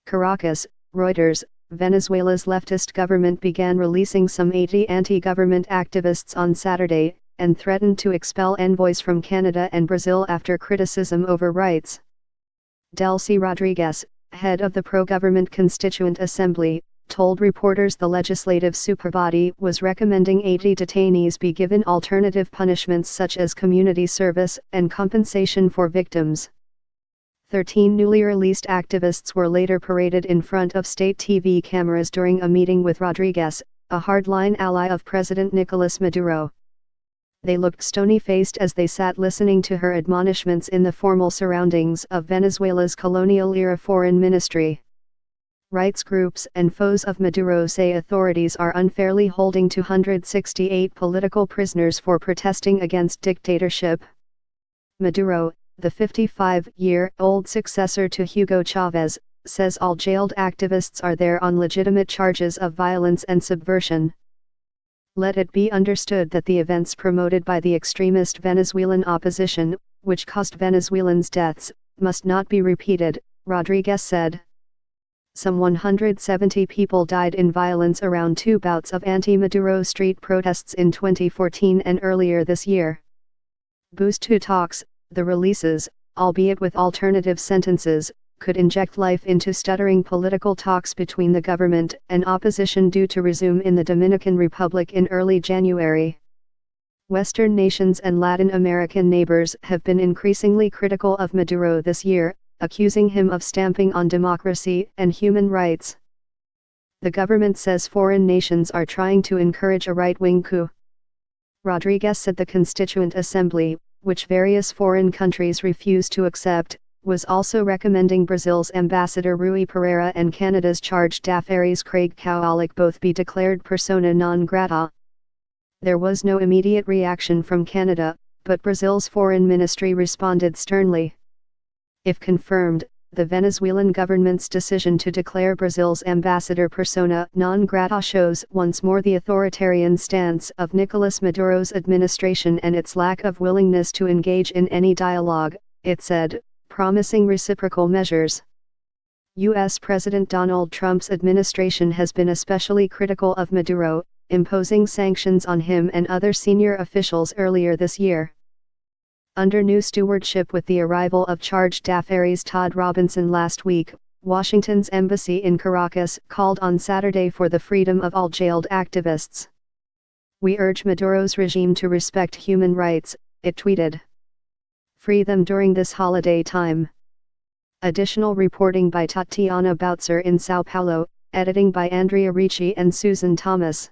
Caracas, Reuters. Venezuela's leftist government began releasing some 80 anti-government activists on Saturday, and threatened to expel envoys from Canada and Brazil after criticism over rights. Delcy Rodriguez, head of the pro-government Constituent Assembly, told reporters the legislative superbody was recommending 80 detainees be given alternative punishments such as community service and compensation for victims. 13 newly released activists were later paraded in front of state TV cameras during a meeting with Rodriguez, a hardline ally of President Nicolas Maduro. They looked stony-faced as they sat listening to her admonishments in the formal surroundings of Venezuela's colonial-era foreign ministry. Rights groups and foes of Maduro say authorities are unfairly holding 268 political prisoners for protesting against dictatorship. Maduro, the 55-year-old successor to Hugo Chavez, says all jailed activists are there on legitimate charges of violence and subversion. Let it be understood that the events promoted by the extremist Venezuelan opposition, which cost Venezuelans deaths, must not be repeated, Rodriguez said. Some 170 people died in violence around two bouts of anti-Maduro street protests in 2014 and earlier this year. Boost to talks. The releases, albeit with alternative sentences, could inject life into stuttering political talks between the government and opposition due to resume in the Dominican Republic in early January. Western nations and Latin American neighbors have been increasingly critical of Maduro this year, accusing him of stamping on democracy and human rights. The government says foreign nations are trying to encourage a right-wing coup. Rodriguez said the Constituent Assembly, which various foreign countries refuse to accept, was also recommending Brazil's Ambassador Rui Pereira and Canada's chargé d'affaires Craig Kowalik both be declared persona non grata. There was no immediate reaction from Canada, but Brazil's foreign ministry responded sternly. If confirmed, the Venezuelan government's decision to declare Brazil's ambassador persona non grata shows once more the authoritarian stance of Nicolas Maduro's administration and its lack of willingness to engage in any dialogue, it said, promising reciprocal measures. U.S. President Donald Trump's administration has been especially critical of Maduro, imposing sanctions on him and other senior officials earlier this year. Under new stewardship with the arrival of chargé d'affaires Todd Robinson last week, Washington's embassy in Caracas called on Saturday for the freedom of all jailed activists. We urge Maduro's regime to respect human rights, it tweeted. Free them during this holiday time. Additional reporting by Tatiana Boutzer in Sao Paulo, editing by Andrea Ricci and Susan Thomas.